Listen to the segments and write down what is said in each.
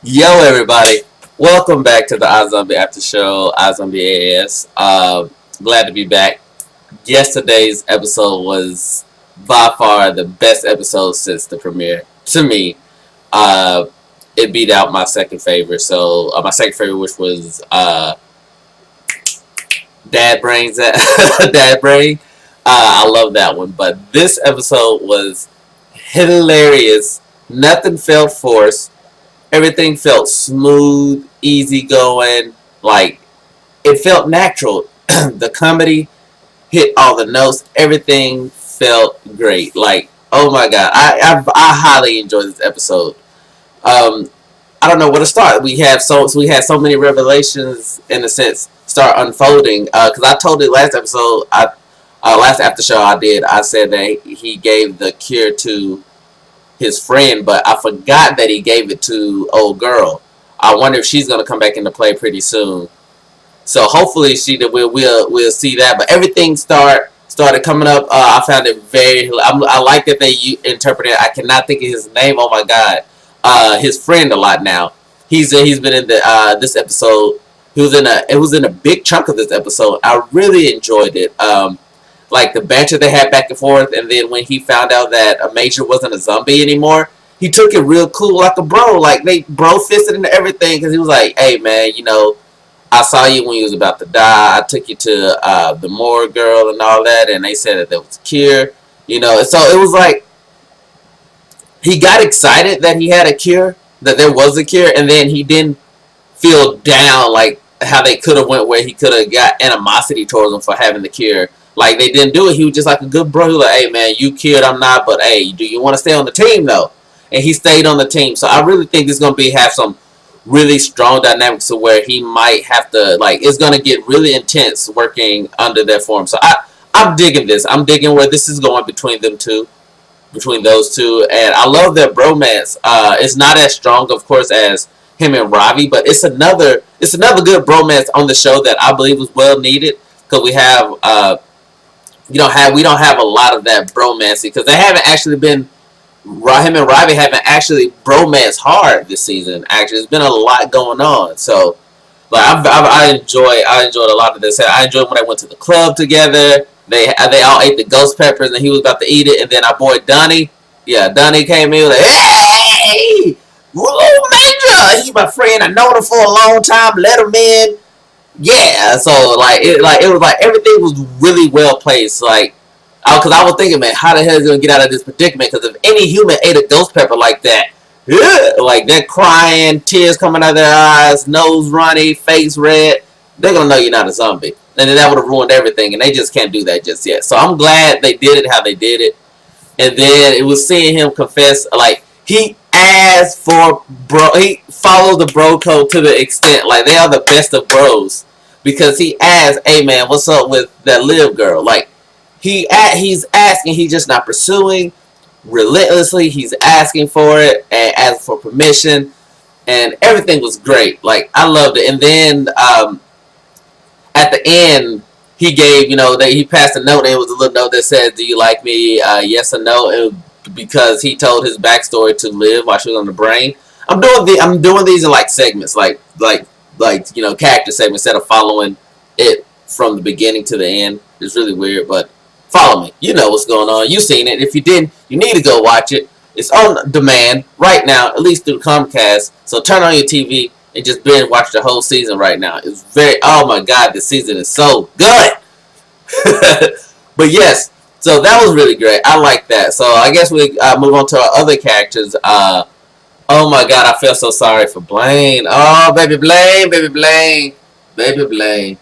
Yo, everybody! Welcome back to the iZombie After Show, izombie AS. Glad to be back. Yesterday's episode was by far the best episode since the premiere. To me, uh, it beat out my second favorite. My second favorite, which was Dad Brains, Dad Brain. I love that one. But this episode was hilarious. Nothing felt forced. Everything felt smooth, easy going. Like, it felt natural. The comedy hit all the notes. Everything felt great. Like, oh my god, I highly enjoyed this episode. Um, I don't know where to start. We had so many revelations in a sense start unfolding. Because I told it last episode, last after show I did, I said that he gave the cure to his friend, but I forgot that he gave it to old girl. I wonder if she's gonna come back into play pretty soon. So hopefully we'll see that. But everything started coming up. I found it I like that they interpreted. I cannot think of his name. Oh my god, his friend a lot now. He's been in the this episode. It was in a big chunk of this episode. I really enjoyed it. Like the banter they had back and forth, and then when he found out that a Major wasn't a zombie anymore, he took it real cool like a bro. Like they bro fisted into everything because he was like, "Hey man, I saw you when you was about to die. I took you to the morgue girl and all that, and they said that there was a cure, And so it was like he got excited that he had a cure, that there was a cure, and then he didn't feel down like how they could have went where he could have got animosity towards them for having the cure. Like they didn't do it. He was just like a good bro. He was like, "Hey man, you cured, I'm not, but hey, do you want to stay on the team though?" And he stayed on the team. So I really think it's gonna have some really strong dynamics to where he might have to it's gonna get really intense working under their form. So I'm digging this. I'm digging where this is going between those two, and I love their bromance. It's not as strong, of course, as him and Ravi, but it's another good bromance on the show that I believe was well needed because we don't have a lot of that bromance because they haven't actually been him and Ravi haven't actually bromance hard this season. Actually, there's been a lot going on, so I enjoyed a lot of this. I enjoyed when they went to the club together. They all ate the ghost peppers and he was about to eat it, and then our boy Donnie, Donnie came in like, "Hey, whoa, Major, he's my friend. I known him for a long time. Let him in." Yeah, so it was like everything was really well placed. Because I was thinking, man, how the hell is he gonna get out of this predicament? Because if any human ate a ghost pepper like that, like they're crying, tears coming out of their eyes, nose runny, face red, they're gonna know you're not a zombie, and then that would have ruined everything. And they just can't do that just yet. So I'm glad they did it how they did it. And then it was seeing him confess, like he asked for bro. He followed the bro code to the extent like they are the best of bros because he asked, "Hey man, what's up with that live girl?" Like he's asking, he's just not pursuing relentlessly. He's asking for it and asking for permission, and everything was great. Like I loved it. And then at the end, he gave that he passed a note, and it was a little note that said, "Do you like me? Yes or no?" Because he told his backstory to Liv while she was on the brain. I'm doing these in like segments, character segments instead of following it from the beginning to the end. It's really weird, but follow me. You know what's going on. You've seen it. If you didn't, you need to go watch it. It's on demand right now, at least through Comcast. So turn on your TV and just binge watch the whole season right now. It's oh my god, this season is so good. But yes, so that was really great. I like that. So I guess we move on to our other characters. Oh my god, I feel so sorry for Blaine. Oh, baby Blaine, baby Blaine, baby Blaine.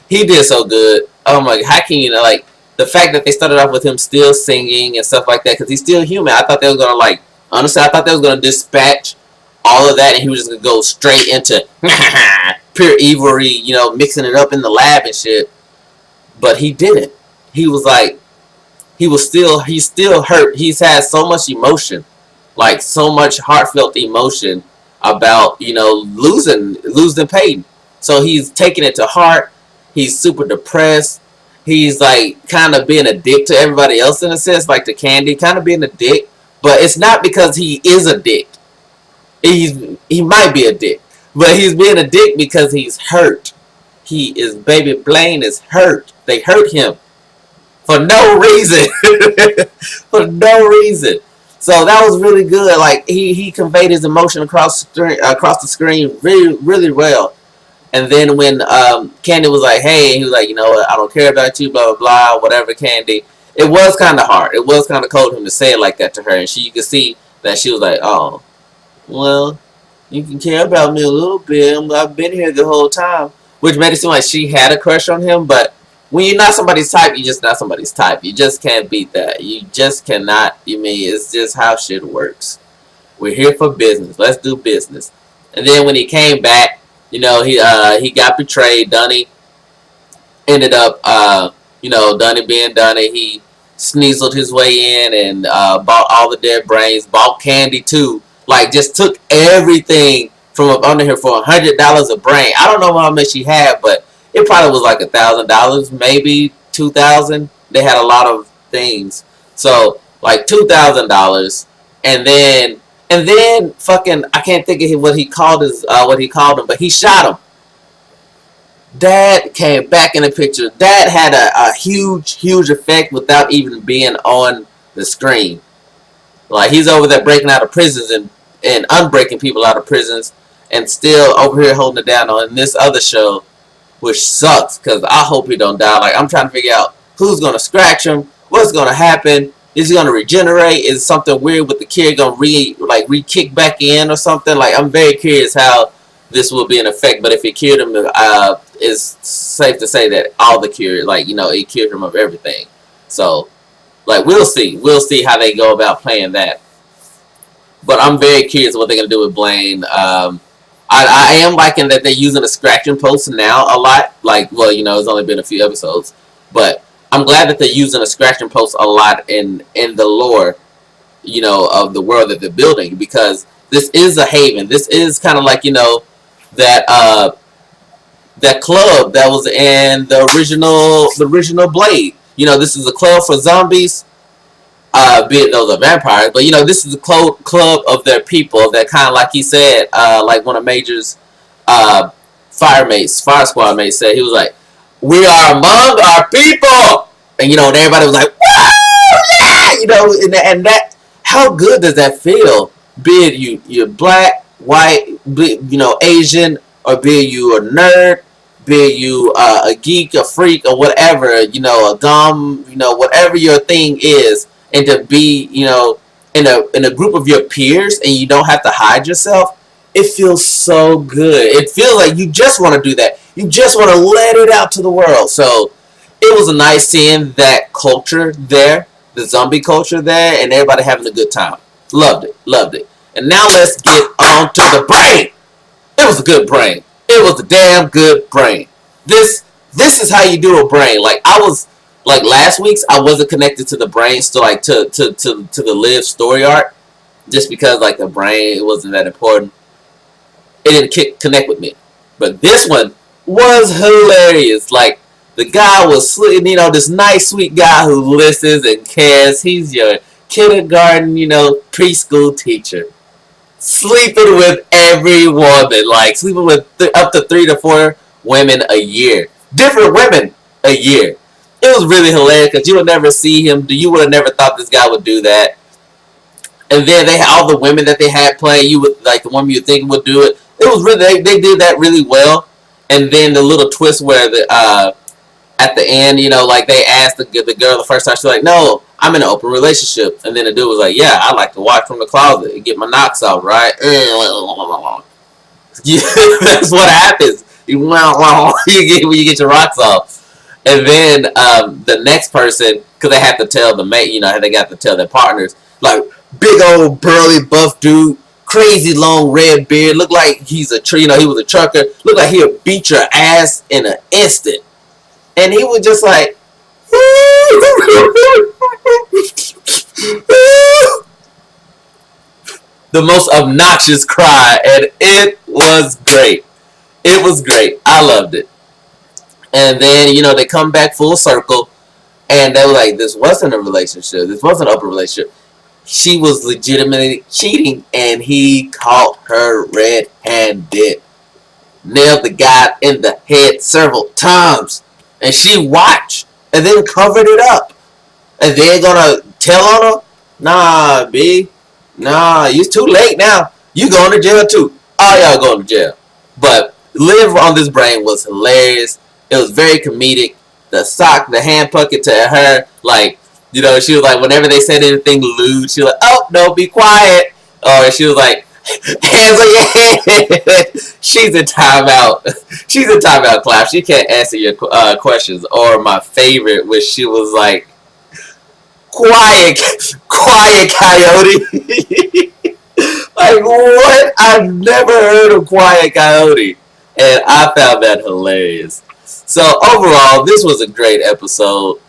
He did so good. Oh my, how can you the fact that they started off with him still singing and stuff like that because he's still human. I thought they were gonna honestly, I thought they was gonna dispatch all of that and he was just gonna go straight into pure evilry, mixing it up in the lab and shit. But he didn't. He was he's still hurt. He's had so much emotion, like so much heartfelt emotion about losing Peyton. So he's taking it to heart. He's super depressed. He's kind of being a dick to everybody else in a sense, like to Candy, kind of being a dick. But it's not because he is a dick. he might be a dick, but he's being a dick because he's hurt. Baby Blaine is hurt. They hurt him for no reason. For no reason. So that was really good. Like he conveyed his emotion across the screen really really well. And then when Candy was like, "Hey," he was like, "You know what? I don't care about you." Blah blah blah. Whatever, Candy. It was kind of hard. It was kind of cold of him to say it like that to her, and you could see that she was like, "Oh, well, you can care about me a little bit. I've been here the whole time," which made it seem like she had a crush on him. But when you're not somebody's type, you're just not somebody's type. You just can't beat that. You just cannot. It's just how shit works. We're here for business. Let's do business. And then when he came back, he got betrayed. Dunny ended up, Dunny being Dunny. He sneezled his way in and bought all the dead brains. Bought Candy too. Like just took everything from up under here for $100 a brain. I don't know how much he had, but it probably was like $1,000, maybe $2,000. They had a lot of things, so like $2,000, and then fucking I can't think of what he called him, but he shot him. Dad came back in the picture. Dad had a huge effect without even being on the screen. Like he's over there breaking out of prisons and unbreaking people out of prisons, and still over here holding it down on this other show, which sucks because I hope he don't die. Like I'm trying to figure out who's gonna scratch him, what's gonna happen. Is he gonna regenerate? Is something weird with the kid gonna re-kick back in or something? Like I'm very curious how this will be in effect. But if it cured him, it's safe to say that all the cure, it cured him of everything. So, we'll see how they go about playing that. But I'm very curious what they're gonna do with Blaine. I am liking that they're using a scratching post now a lot. It's only been a few episodes, but I'm glad that they're using a scratching post a lot in the lore, of the world that they're building, because this is a haven. This is kind of like that that club that was in the original Blade. This is a club for zombies. Be it those are vampires, but this is the club of their people. That kind of like he said, like one of Major's fire squad mates said, he was like, "We are among our people," and and everybody was like, "Whoa, yeah!" And that, how good does that feel? Be it you're black, white, Asian, or be it you a nerd, be it you a geek, a freak, or whatever, a dumb, whatever your thing is, and to be, in a group of your peers, and you don't have to hide yourself. It feels so good. It feels like you just want to do that. You just want to let it out to the world. So it was nice seeing that culture there, the zombie culture there, and everybody having a good time. Loved it. And now let's get on to the brain. It was a good brain. It was a damn good brain. This is how you do a brain. Last week's, I wasn't connected to the brain, still to the Liv story arc, just because the brain, it wasn't that important. It didn't connect with me. But this one was hilarious. The guy was, this nice, sweet guy who listens and cares. He's your kindergarten, preschool teacher. Sleeping with every woman. Sleeping with up to 3 to 4 women a year. Different women a year. It was really hilarious because you would never see him. You would have never thought this guy would do that. And then they had all the women that they had playing. You would the woman you think would do it. It was really they did that really well. And then the little twist where at the end, they asked the girl the first time, she's like, "No, I'm in an open relationship." And then the dude was like, "Yeah, I like to watch from the closet and get my knocks out, right?" Yeah, that's what happens. You get your rocks off. And then the next person, because they have to tell the mate, they got to tell their partners, big old burly buff dude, crazy long red beard, look like he's he was a trucker, look like he'll beat your ass in an instant. And he was just like, the most obnoxious cry, and it was great. It was great. I loved it. And then, they come back full circle, and they were like, this wasn't a relationship. This wasn't an open relationship. she was legitimately cheating, and he caught her red-handed. Nailed the guy in the head several times. And she watched and then covered it up. And they're gonna tell on her? Nah, B. Nah, it's too late now. You going to jail too. All y'all going to jail. But Live on This Brain was hilarious. It was very comedic. The hand pucket to her, like, you know, she was like, whenever they said anything lewd, she was like, oh, no, be quiet. Or she was like, hands on your head. She's in timeout. She's in timeout class. She can't answer your questions. Or my favorite, which she was like, quiet coyote. Like, what? I've never heard of quiet coyote. And I found that hilarious. So overall, this was a great episode.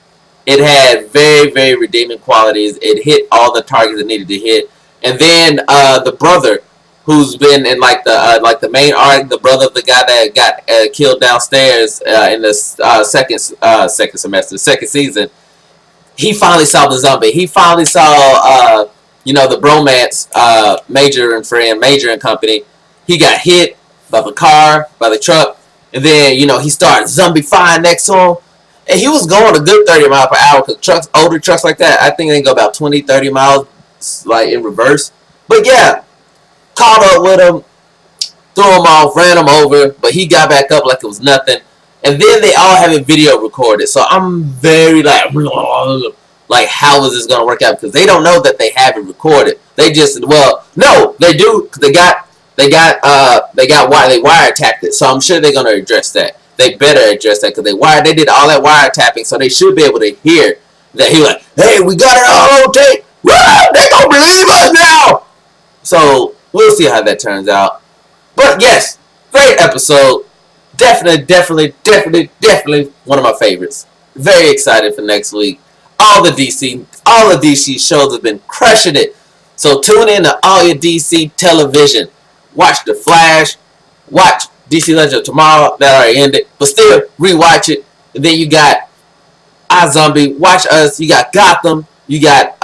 It had very, very redeeming qualities. It hit all the targets it needed to hit. And then the brother, who's been in like the main arc, the brother of the guy that got killed downstairs in the second season, he finally saw the zombie. He finally saw the bromance, Major and company. He got hit by the car, by the truck, and then he started zombifying next to him. And he was going a good 30 miles per hour because older trucks like that, I think they go about 20, 30 miles like in reverse. But yeah, caught up with him, threw him off, ran him over, but he got back up like it was nothing. And then they all have a video recorded. So I'm very like how is this going to work out? Because they don't know that they have it recorded. They just, no, they do. They wiretapped it. So I'm sure they're going to address that. They better address that because they did all that wiretapping, so they should be able to hear that he was like, hey, we got it all on tape. They gonna believe us now. So we'll see how that turns out. But yes, great episode. Definitely one of my favorites. Very excited for next week. All the DC shows have been crushing it. So tune in to all your DC television. Watch The Flash. Watch DC Legend of Tomorrow. That already ended. But still, rewatch it. And then you got iZombie. Watch Us. You got Gotham. You got,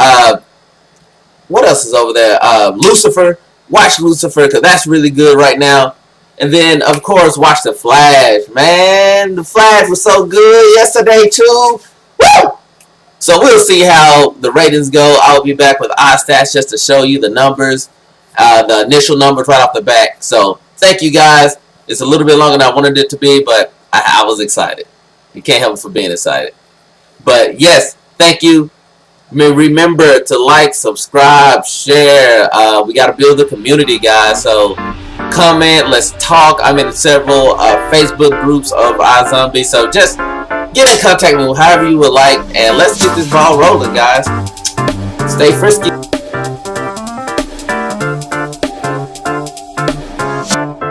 what else is over there? Lucifer. Watch Lucifer because that's really good right now. And then, of course, watch The Flash. Man, The Flash was so good yesterday, too. Woo! So we'll see how the ratings go. I'll be back with iStats just to show you the numbers, the initial numbers right off the bat. So thank you guys. It's a little bit longer than I wanted it to be, but I was excited. You can't help it for being excited. But yes, thank you. Remember to like, subscribe, share. We got to build a community, guys. So comment, let's talk. I'm in several Facebook groups of iZombie. So just get in contact with me however you would like. And let's get this ball rolling, guys. Stay frisky.